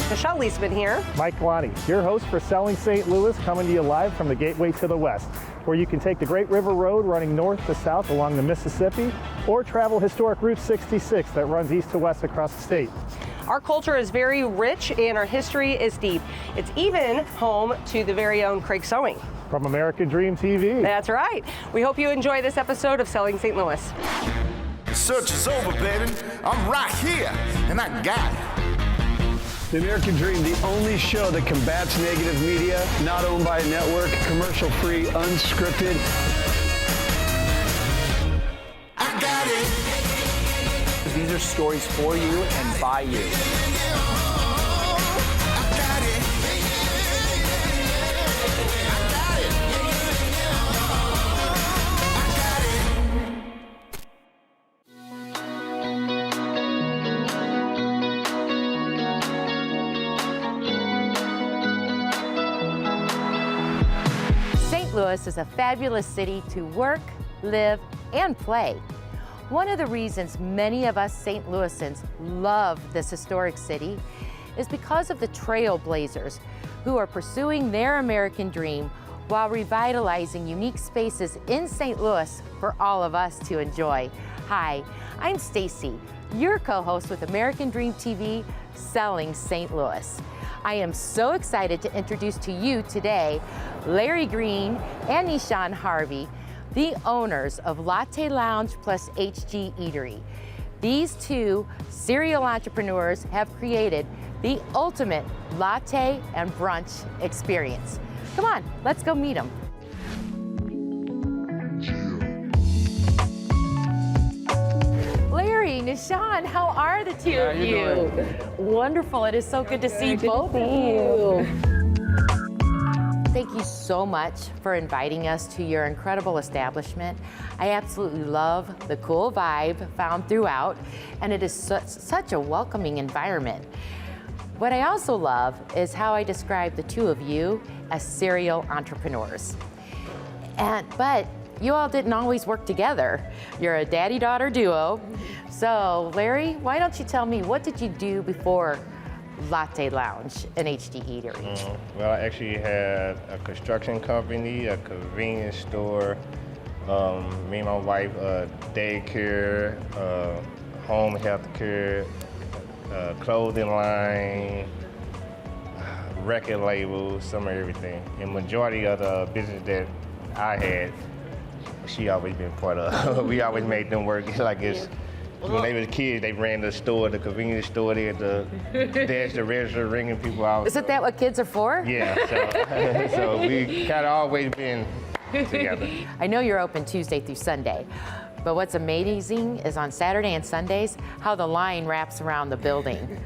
Michelle Leisman here. Mike Lonnie, your host for Selling St. Louis, coming to you live from the Gateway to the West, where you can take the Great River Road running north to south along the Mississippi, or travel historic Route 66 that runs east to west across the state. Our culture is very rich and our history is deep. It's even home to the very own Craig Sewing. From American Dream TV. That's right. We hope you enjoy this episode of Selling St. Louis. The search is over, baby. I'm right here, and I got it. The American Dream, the only show that combats negative media, not owned by a network, commercial-free, unscripted. I got it. These are stories for you and by you. I got it. St. Louis is a fabulous city to work, live, and play. One of the reasons many of us St. Louisans love this historic city is because of the trailblazers who are pursuing their American dream while revitalizing unique spaces in St. Louis for all of us to enjoy. Hi, I'm Stacy, your co-host with American Dream TV, Selling St. Louis. I am so excited to introduce to you today Larry Green and Nishan Harvey, the owners of Latte Lounge plus HG Eatery. These two serial entrepreneurs have created the ultimate latte and brunch experience. Come on, let's go meet them. Larry, Nishan, how are the two of you? Wonderful, it is so good to see both of you. Thank you so much for inviting us to your incredible establishment. I absolutely love the cool vibe found throughout, and it is such a welcoming environment. What I also love is how I describe the two of you as serial entrepreneurs. But you all didn't always work together. You're a daddy-daughter duo. So Larry, why don't you tell me, what did you do before Latte Lounge and HG Eatery? Well, I actually had a construction company, a convenience store, me and my wife, daycare, home health care, clothing line, record labels, some of everything. And majority of the business that I had, she always been part of. We always made them work like it's, when they were kids, they ran the store, the convenience store, they had the dash, the register, ringing people out. Isn't that what kids are for? Yeah, so we kind of always been together. I know you're open Tuesday through Sunday, but what's amazing is on Saturday and Sundays, how the line wraps around the building.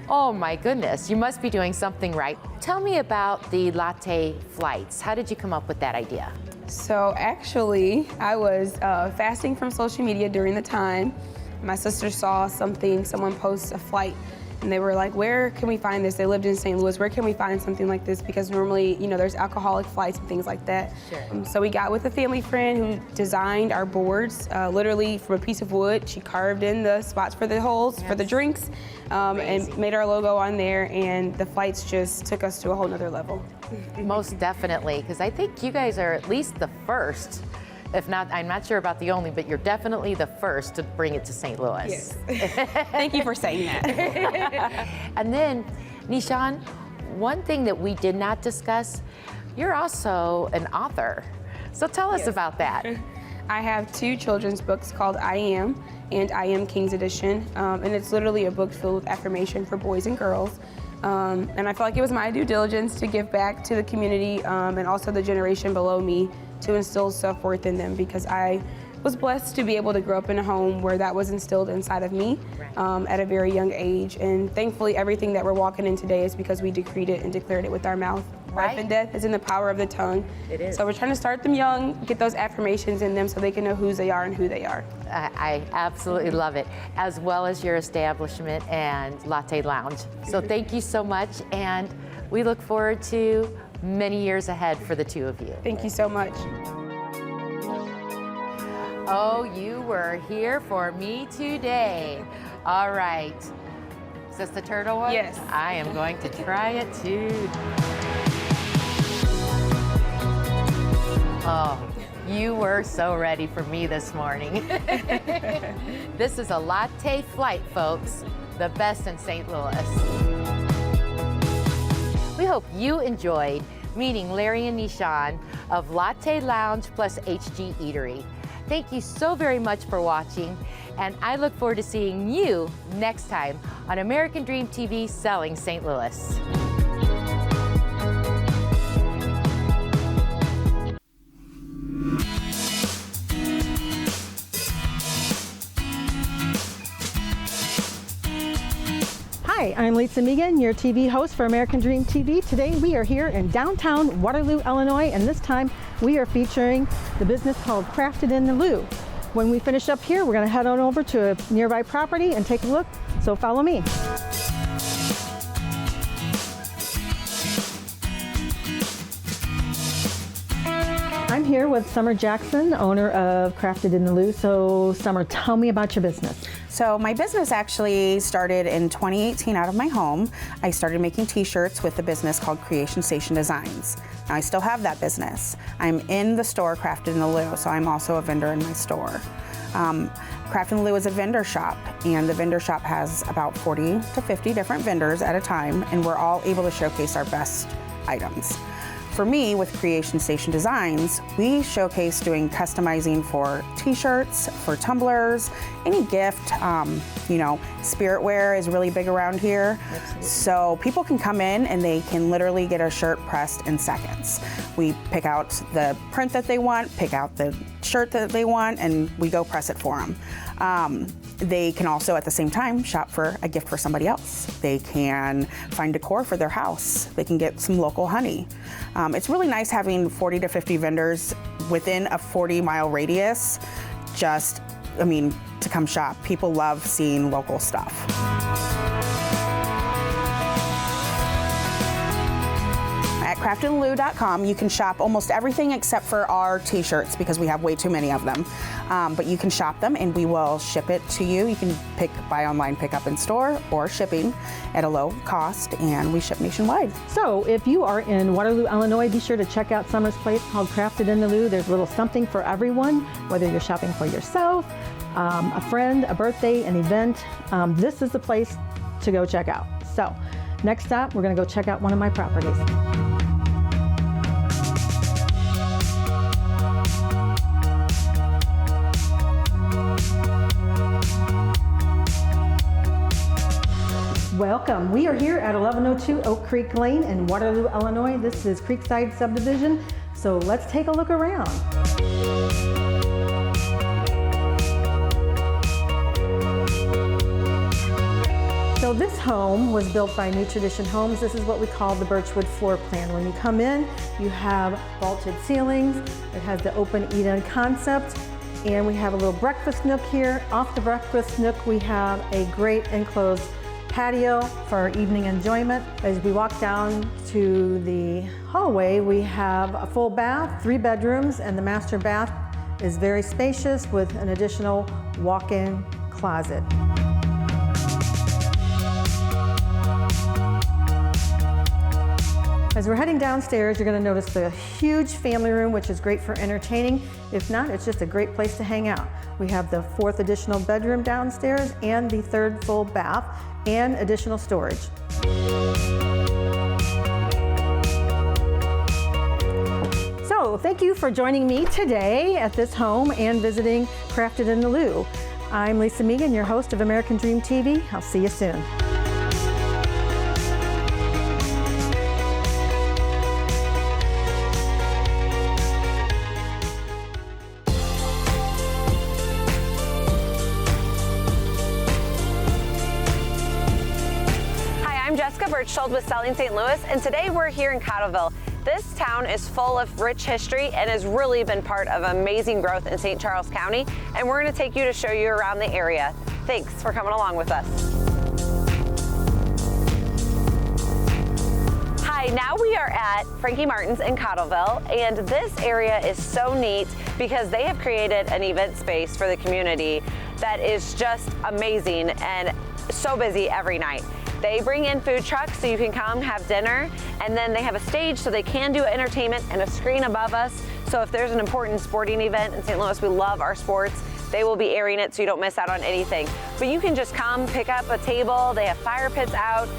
Oh my goodness, you must be doing something right. Tell me about the latte flights. How did you come up with that idea? So actually, I was fasting from social media during the time. My sister saw something, someone post a flight, and they were like, where can we find this? They lived in St. Louis, where can we find something like this? Because normally, you know, there's alcoholic flights and things like that. Sure. So we got with a family friend who designed our boards, literally from a piece of wood. She carved in the spots for the holes, for the drinks, and made our logo on there, and the flights just took us to a whole nother level. Most definitely, because I think you guys are at least the first, if not, I'm not sure about the only, but you're definitely the first to bring it to St. Louis. Yes. Thank you for saying that. And then, Nishan, one thing that we did not discuss, you're also an author. So tell us about that. I have two children's books called I Am and I Am King's Edition, and it's literally a book filled with affirmation for boys and girls. And I felt like it was my due diligence to give back to the community and also the generation below me to instill self-worth in them, because I was blessed to be able to grow up in a home where that was instilled inside of me at a very young age. And thankfully, everything that we're walking in today is because we decreed it and declared it with our mouth. Right. Life and death is in the power of the tongue. It is. So we're trying to start them young, get those affirmations in them so they can know whose they are and who they are. I absolutely love it, as well as your establishment and Latte Lounge. So thank you so much, and we look forward to many years ahead for the two of you. Thank you so much. Oh, you were here for me today. All right. Is this the turtle one? Yes. I am going to try it too. Oh, you were so ready for me this morning. This is a latte flight, folks. The best in St. Louis. We hope you enjoyed meeting Larry and Nishan of Latte Lounge plus HG Eatery. Thank you so very much for watching, and I look forward to seeing you next time on American Dream TV Selling St. Louis. Hi, I'm Lisa Megan, your TV host for American Dream TV. Today we are here in downtown Waterloo, Illinois, and this time we are featuring the business called Crafted in the Lou. When we finish up here, we're going to head on over to a nearby property and take a look, so follow me. I'm here with Summer Jackson, owner of Crafted in the Lou. So Summer, tell me about your business. So my business actually started in 2018 out of my home. I started making t-shirts with a business called Creation Station Designs. Now I still have that business. I'm in the store Crafted in the Lou, so I'm also a vendor in my store. Crafted in the Lou is a vendor shop, and the vendor shop has about 40 to 50 different vendors at a time, and we're all able to showcase our best items. For me, with Creation Station Designs, we showcase doing customizing for t-shirts, for tumblers, any gift. Spiritware is really big around here. Absolutely. So people can come in and they can literally get a shirt pressed in seconds. We pick out the print that they want, pick out the shirt that they want, and we go press it for them. They can also, at the same time, shop for a gift for somebody else. They can find decor for their house. They can get some local honey. It's really nice having 40 to 50 vendors within a 40-mile radius, to come shop. People love seeing local stuff. At craftedinlou.com, you can shop almost everything except for our t-shirts because we have way too many of them. But you can shop them and we will ship it to you. You can buy online, pick up in store, or shipping at a low cost, and we ship nationwide. So if you are in Waterloo, Illinois, be sure to check out Summer's place called Crafted in the Lou. There's a little something for everyone, whether you're shopping for yourself, a friend, a birthday, an event. This is the place to go check out. So next up, we're going to go check out one of my properties. Welcome. We are here at 1102 Oak Creek Lane in Waterloo, Illinois. This is Creekside Subdivision. So let's take a look around. So this home was built by New Tradition Homes. This is what we call the Birchwood floor plan. When you come in, you have vaulted ceilings. It has the open eat-in concept. And we have a little breakfast nook here. Off the breakfast nook, we have a great enclosed patio for our evening enjoyment. As we walk down to the hallway, we have a full bath, 3 bedrooms, and the master bath is very spacious with an additional walk-in closet. As we're heading downstairs, you're going to notice the huge family room, which is great for entertaining. If not, it's just a great place to hang out. We have the 4th additional bedroom downstairs and the 3rd full bath and additional storage. So thank you for joining me today at this home and visiting Crafted in the Lou. I'm Lisa Megan, your host of American Dream TV. I'll see you soon. Birchtold with Selling St. Louis, and today we're here in Cottleville. This town is full of rich history and has really been part of amazing growth in St. Charles County, and we're going to take you to show you around the area. Thanks for coming along with us. Hi, now we are at Frankie Martin's in Cottleville, and this area is so neat because they have created an event space for the community that is just amazing and so busy every night. They bring in food trucks so you can come have dinner, and then they have a stage so they can do entertainment and a screen above us. So if there's an important sporting event in St. Louis, we love our sports. They will be airing it so you don't miss out on anything. But you can just come, pick up a table. They have fire pits out.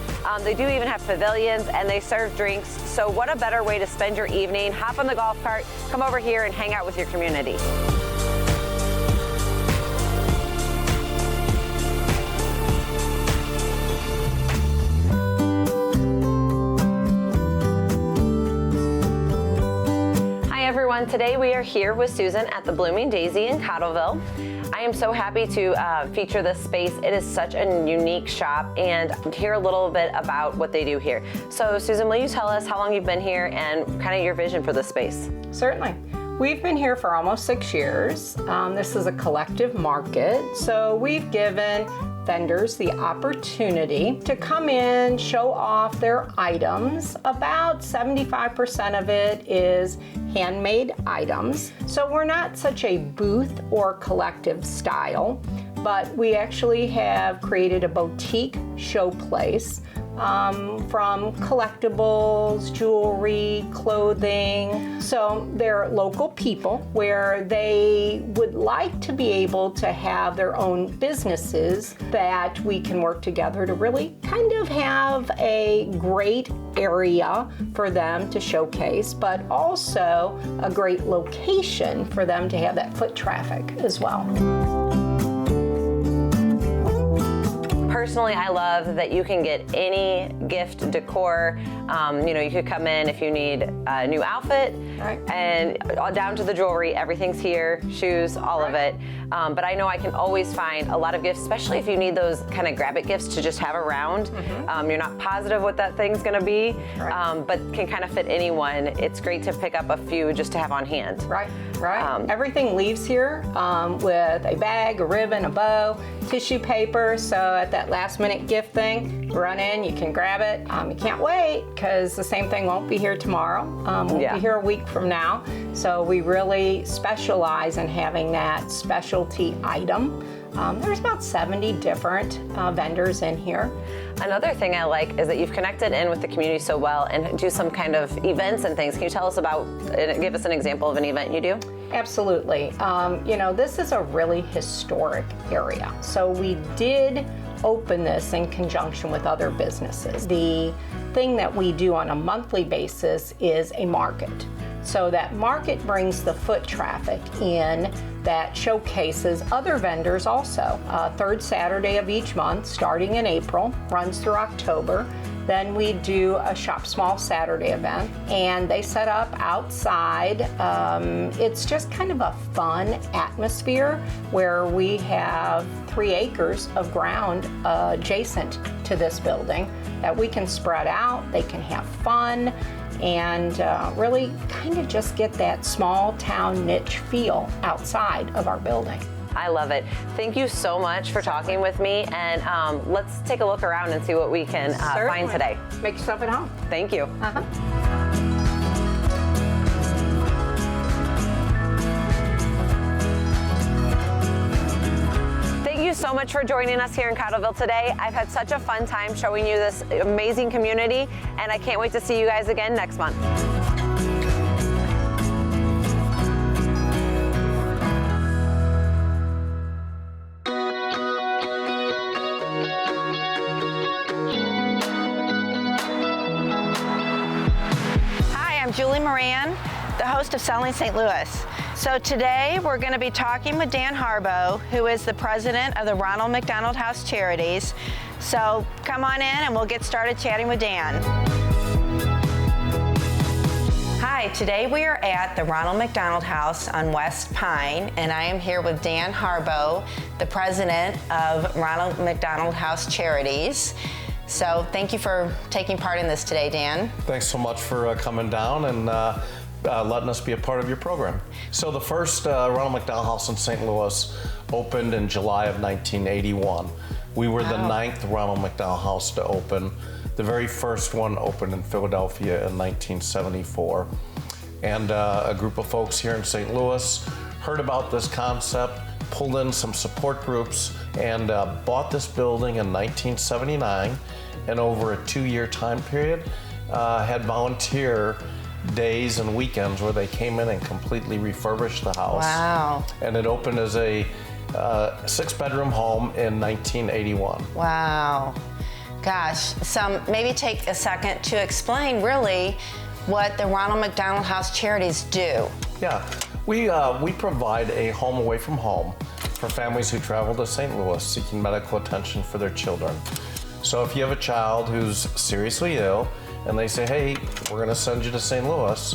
They do even have pavilions, and they serve drinks. So what a better way to spend your evening. Hop on the golf cart, come over here and hang out with your community. Today we are here with Susan at the Blooming Daisy in Cottleville. I am so happy to feature this space. It is such a unique shop, and hear a little bit about what they do here. So Susan, will you tell us how long you've been here and kind of your vision for this space? Certainly. We've been here for almost 6 years. This is a collective market, so we've given vendors the opportunity to come in, show off their items. About 75% of it is handmade items. So we're not such a booth or collective style, but we actually have created a boutique showplace from collectibles, jewelry, clothing. So they're local people where they would like to be able to have their own businesses that we can work together to really kind of have a great area for them to showcase, but also a great location for them to have that foot traffic as well. Personally, I love that you can get any gift decor. You could come in if you need a new outfit, right, and down to the jewelry, everything's here, shoes, all of it. But I know I can always find a lot of gifts, especially if you need those kind of grab-it gifts to just have around. You're not positive what that thing's gonna be, but can kind of fit anyone. It's great to pick up a few just to have on hand. Right. Everything leaves here with a bag, a ribbon, a bow, tissue paper. So at that last minute gift thing, run in, you can grab it. You can't wait because the same thing won't be here tomorrow. Won't be here a week from now. So we really specialize in having that specialty item. There's about 70 different vendors in here. Another thing I like is that you've connected in with the community so well and do some kind of events and things. Can you tell us about, give us an example of an event you do? Absolutely. This is a really historic area. So we did open this in conjunction with other businesses. The thing that we do on a monthly basis is a market. So that market brings the foot traffic in that showcases other vendors also. Third Saturday of each month, starting in April, runs through October. Then we do a Shop Small Saturday event, and they set up outside. It's just kind of a fun atmosphere where we have 3 acres of ground adjacent to this building that we can spread out. They can have fun and really kind of just get that small town niche feel outside of our building. I love it. Thank you so much for talking with me, and let's take a look around and see what we can find today. Make yourself at home. Thank you. Thank you so much for joining us here in Cottleville today. I've had such a fun time showing you this amazing community, and I can't wait to see you guys again next month. Julie Moran, the host of Selling St. Louis. So today we're going to be talking with Dan Harbo, who is the president of the Ronald McDonald House Charities. So come on in and we'll get started chatting with Dan. Hi, today we are at the Ronald McDonald House on West Pine, and I am here with Dan Harbo, the president of Ronald McDonald House Charities. So thank you for taking part in this today, Dan. Thanks so much for coming down and letting us be a part of your program. So the first Ronald McDonald House in St. Louis opened in July of 1981. We were the 9th Ronald McDonald House to open. The very first one opened in Philadelphia in 1974. And a group of folks here in St. Louis heard about this concept, pulled in some support groups and bought this building in 1979, and over a 2-year time period had volunteer days and weekends where they came in and completely refurbished the house. Wow. And it opened as a 6-bedroom home in 1981. Wow. Gosh, so maybe take a second to explain really what the Ronald McDonald House Charities do. Yeah, we provide a home away from home for families who travel to St. Louis seeking medical attention for their children. So if you have a child who's seriously ill and they say, hey, we're gonna send you to St. Louis,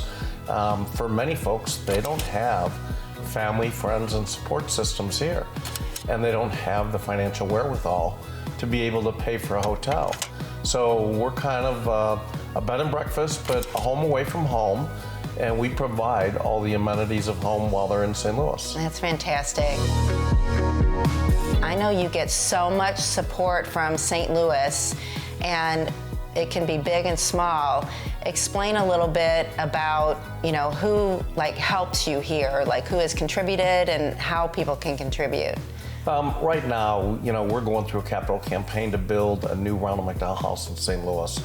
for many folks, they don't have family, friends, and support systems here. And they don't have the financial wherewithal to be able to pay for a hotel. So we're kind of a bed and breakfast, but a home away from home, and we provide all the amenities of home while they're in St. Louis. That's fantastic. I know you get so much support from St. Louis, and it can be big and small. Explain a little bit about, who helps you here, who has contributed and how people can contribute. Right now, we're going through a capital campaign to build a new Ronald McDonald House in St. Louis.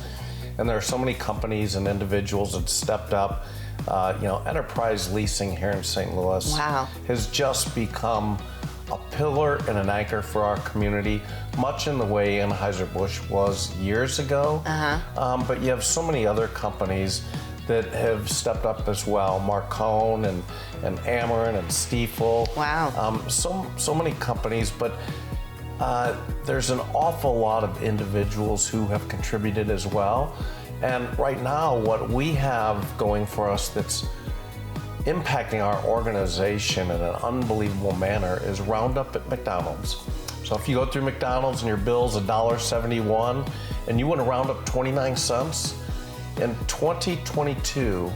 And there are so many companies and individuals that stepped up. Enterprise Leasing here in St. Louis has just become a pillar and an anchor for our community, much in the way Anheuser-Busch was years ago. But you have so many other companies that have stepped up as well. Marcone and Ameren and Stiefel. Wow. So many companies, but there's an awful lot of individuals who have contributed as well. And right now, what we have going for us that's impacting our organization in an unbelievable manner is Roundup at McDonald's. So if you go through McDonald's and your bill's $1.71 and you want to round up 29 cents, in 2022,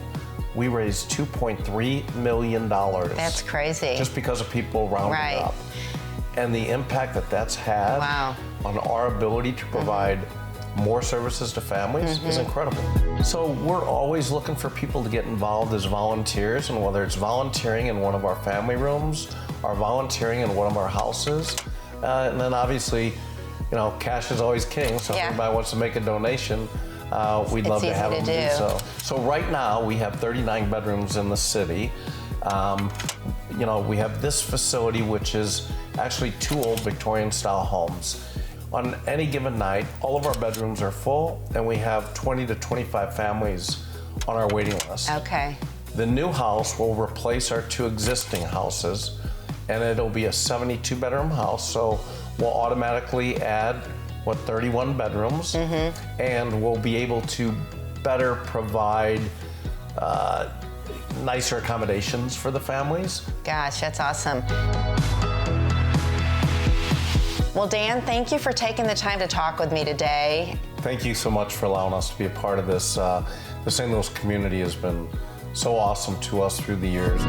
we raised $2.3 million. That's crazy. Just because of people rounding up. And the impact that that's had on our ability to provide more services to families is incredible. So we're always looking for people to get involved as volunteers, and whether it's volunteering in one of our family rooms or volunteering in one of our houses. And then obviously, cash is always king, so if anybody wants to make a donation, we'd love to have them do so. So right now we have 39 bedrooms in the city. We have this facility, which is actually 2 old Victorian style homes. On any given night, all of our bedrooms are full, and we have 20 to 25 families on our waiting list. Okay. The new house will replace our 2 existing houses, and it'll be a 72-bedroom house, so we'll automatically add 31 bedrooms, and we'll be able to better provide nicer accommodations for the families. Gosh, that's awesome. Well, Dan, thank you for taking the time to talk with me today. Thank you so much for allowing us to be a part of this. The St. Louis community has been so awesome to us through the years.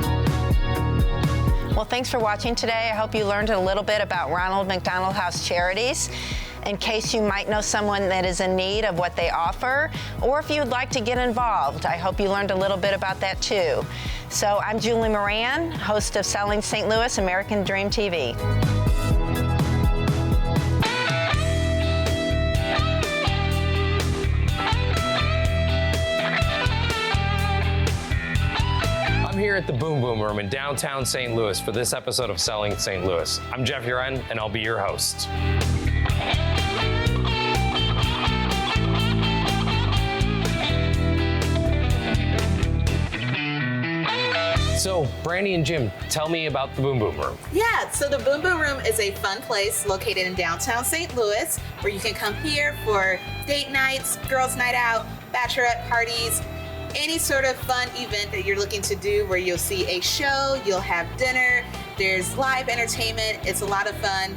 Well, thanks for watching today. I hope you learned a little bit about Ronald McDonald House Charities. In case you might know someone that is in need of what they offer, or if you'd like to get involved, I hope you learned a little bit about that too. So I'm Julie Moran, host of Selling St. Louis American Dream TV. Here at the Boom Boom Room in downtown St. Louis for this episode of Selling St. Louis. I'm Jeff Uren, and I'll be your host. So, Brandy and Jim, tell me about the Boom Boom Room. Yeah, so the Boom Boom Room is a fun place located in downtown St. Louis where you can come here for date nights, girls' night out, bachelorette parties, any sort of fun event that you're looking to do where you'll see a show, you'll have dinner, there's live entertainment. It's a lot of fun,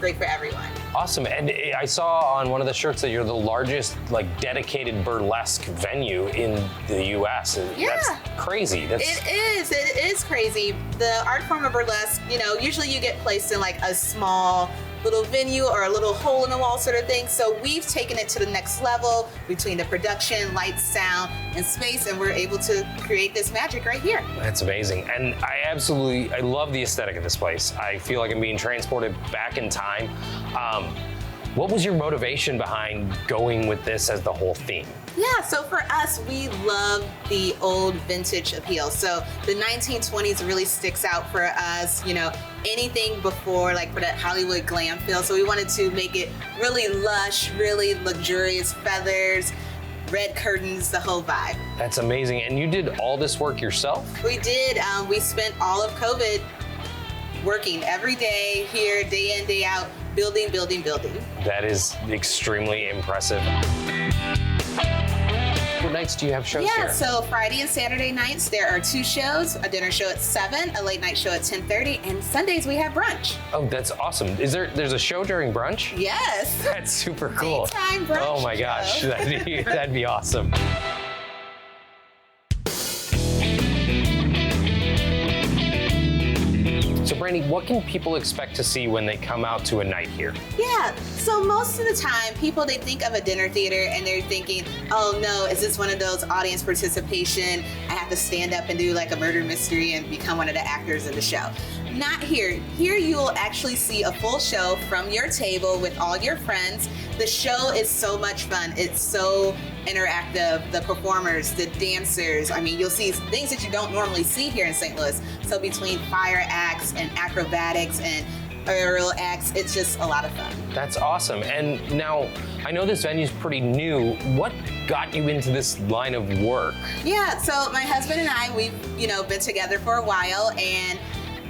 great for everyone. Awesome, and I saw on one of the shirts that you're the largest dedicated burlesque venue in the U.S. Yeah. That's crazy. It is crazy. The art form of burlesque, usually you get placed in a small little venue or a little hole in the wall sort of thing. So we've taken it to the next level between the production, lights, sound, and space, and we're able to create this magic right here. That's amazing. And I love the aesthetic of this place. I feel like I'm being transported back in time. What was your motivation behind going with this as the whole theme? Yeah, so for us, we love the old vintage appeal. So the 1920s really sticks out for us, you know, anything before, like for that Hollywood glam feel. So we wanted to make it really lush, really luxurious feathers, red curtains, the whole vibe. That's amazing. And you did all this work yourself? We did. We spent all of COVID working every day here, day in, day out, building. That is extremely impressive. What nights do you have shows here? Yeah, so Friday and Saturday nights, there are 2 shows, a dinner show at 7, a late night show at 10:30, and Sundays we have brunch. Oh, that's awesome. There's a show during brunch? Yes. That's super cool. Daytime brunch Oh my gosh, show. that'd be awesome. So Brandy, what can people expect to see when they come out to a night here? Yeah, so most of the time, people, they think of a dinner theater and they're thinking, oh no, is this one of those audience participation, I have to stand up and do like a murder mystery and become one of the actors in the show. Not here. Here you will actually see a full show from your table with all your friends. The show is so much fun. It's so interactive. The performers, the dancers, I mean, you'll see things that you don't normally see here in St. Louis. So between fire acts and acrobatics and aerial acts, it's just a lot of fun. That's awesome. And now, I know this venue's pretty new. What got you into this line of work? Yeah, so my husband and I, we've, been together for a while, and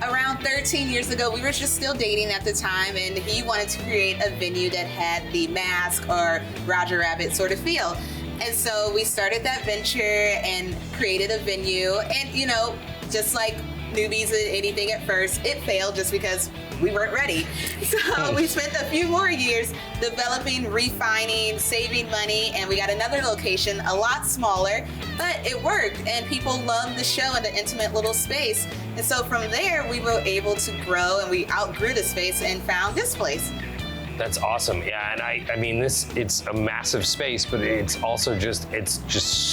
around 13 years ago, we were just still dating at the time, and he wanted to create a venue that had the Mask or Roger Rabbit sort of feel. And so we started that venture and created a venue, and just like newbies at anything at first, it failed just because we weren't ready. So we spent a few more years developing, refining, saving money, and we got another location, a lot smaller, but it worked, and people loved the show and the intimate little space. And so from there, we were able to grow, and we outgrew the space and found this place. That's awesome. Yeah, and I mean, it's a massive space, but it's also just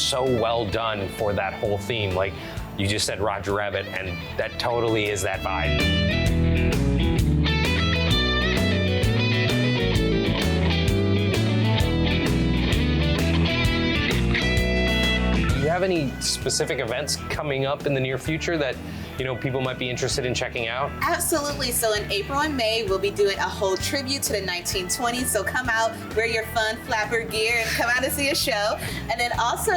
so well done for that whole theme. Like you just said, Roger Rabbit, and that totally is that vibe. Do you have any specific events coming up in the near future that people might be interested in checking out? Absolutely. So in April and May, we'll be doing a whole tribute to the 1920s. So come out, wear your fun flapper gear, and come out and see a show. And then also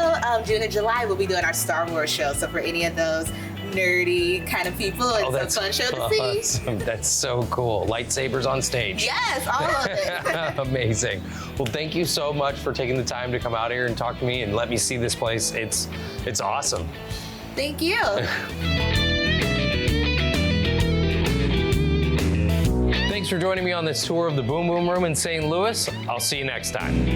June and July, we'll be doing our Star Wars show. So for any of those nerdy kind of people, it's a fun show to see. Awesome. That's so cool. Lightsabers on stage. Yes, all of it. Amazing. Well, thank you so much for taking the time to come out here and talk to me and let me see this place. It's awesome. Thank you. Thanks for joining me on this tour of the Boom Boom Room in St. Louis. I'll see you next time.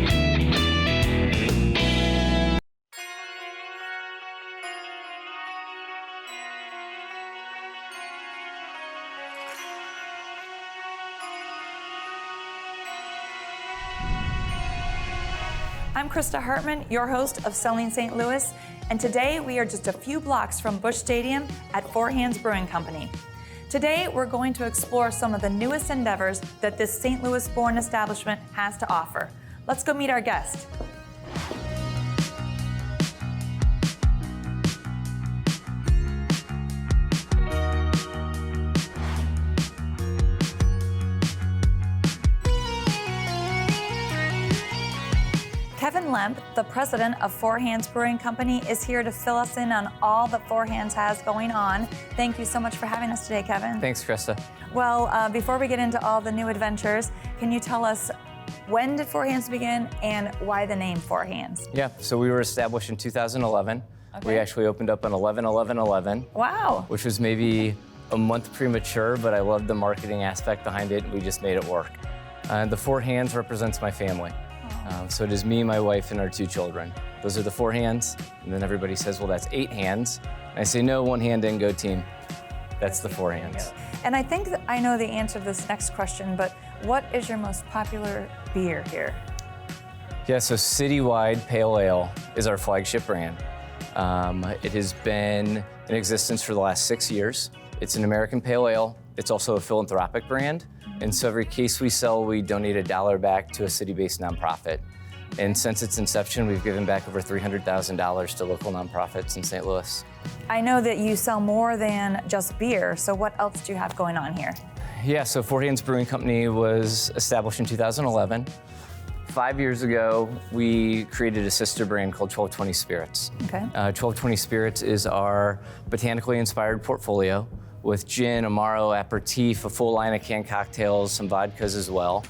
I'm Krista Hartman, your host of Selling St. Louis, and today we are just a few blocks from Busch Stadium at Four Hands Brewing Company. Today, we're going to explore some of the newest endeavors that this St. Louis-born establishment has to offer. Let's go meet our guest. Kevin Lemp, the president of Four Hands Brewing Company, is here to fill us in on all that Four Hands has going on. Thank you so much for having us today, Kevin. Thanks, Krista. Well, before we get into all the new adventures, can you tell us when did Four Hands begin and why the name Four Hands? Yeah, so we were established in 2011. Okay. We actually opened up on 11/11/11. Wow. Which was maybe a month premature, but I loved the marketing aspect behind it, and we just made it work. The Four Hands represents my family. So it is me, my wife, and our 2 children. Those are the 4 hands, and then everybody says, well, that's 8 hands. And I say, no, 1 hand in, go team. That's the 4 hands. And I think that I know the answer to this next question, but what is your most popular beer here? Yeah, so Citywide Pale Ale is our flagship brand. It has been in existence for the last 6 years. It's an American pale ale. It's also a philanthropic brand. And so every case we sell, we donate $1 back to a city-based nonprofit. And since its inception, we've given back over $300,000 to local nonprofits in St. Louis. I know that you sell more than just beer, so what else do you have going on here? Yeah, so Four Hands Brewing Company was established in 2011. 5 years ago, we created a sister brand called 1220 Spirits. Okay. 1220 Spirits is our botanically inspired portfolio with gin, amaro, aperitif, a full line of canned cocktails, some vodkas as well.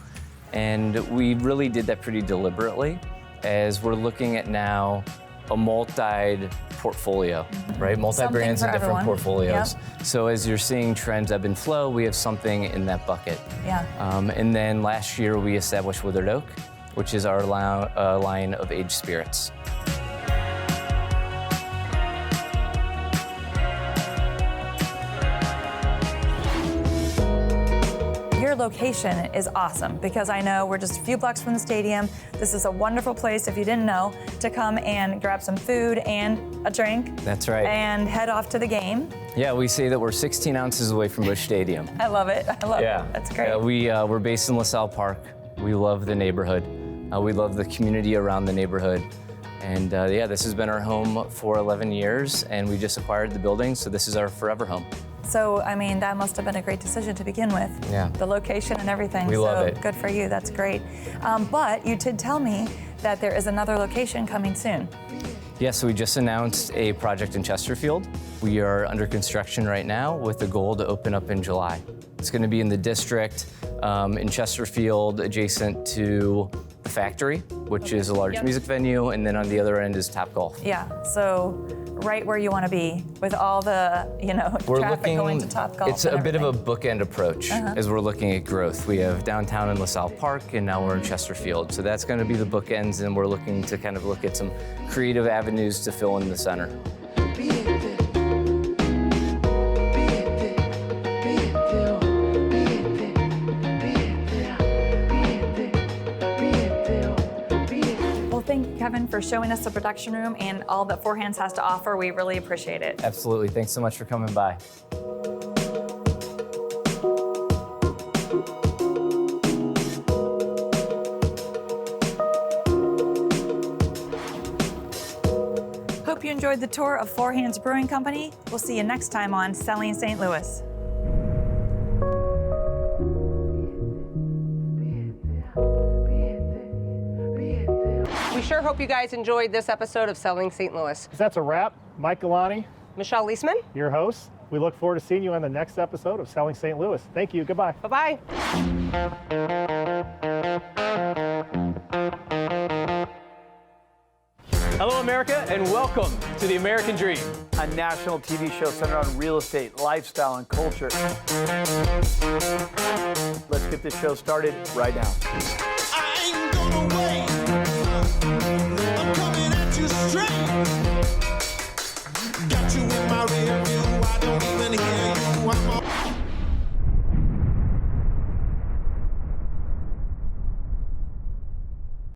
And we really did that pretty deliberately as we're looking at now a multi portfolio, right? Multi-brands and different portfolios. Yep. So as you're seeing trends ebb and flow, we have something in that bucket. Yeah. And then last year we established Withered Oak, which is our line of aged spirits. Your location is awesome because I know we're just a few blocks from the stadium. This is a wonderful place, if you didn't know, to come and grab some food and a drink. That's right. And head off to the game. Yeah, we say that we're 16 ounces away from Busch Stadium. I love it. I love it. That's great. We're based in LaSalle Park. We love the neighborhood. We love the community around the neighborhood. And this has been our home for 11 years, and we just acquired the building, so this is our forever home. So, I mean, that must have been a great decision to begin with. Yeah. The location and everything. We love it. Good for you. That's great. But you did tell me that there is another location coming soon. Yeah, so we just announced a project in Chesterfield. We are under construction right now with the goal to open up in July. It's going to be in the district in Chesterfield, adjacent to the Factory, which is a large music venue, and then on the other end is Topgolf. Yeah, so right where you want to be with all the, traffic going to Topgolf. It's a bit of a bookend approach as we're looking at growth. We have downtown in LaSalle Park, and now we're in Chesterfield. So that's going to be the bookends, and we're looking to kind of look at some creative avenues to fill in the center. Thank you, Kevin, for showing us the production room and all that Four Hands has to offer. We really appreciate it. Absolutely. Thanks so much for coming by. Hope you enjoyed the tour of Four Hands Brewing Company. We'll see you next time on Selling St. Louis. We sure hope you guys enjoyed this episode of Selling St. Louis. That's a wrap. Mike Galani, Michelle Leisman, your host. We look forward to seeing you on the next episode of Selling St. Louis. Thank you. Goodbye. Bye-bye. Hello, America, and welcome to the American Dream, a national TV show centered on real estate, lifestyle, and culture. Let's get this show started right now.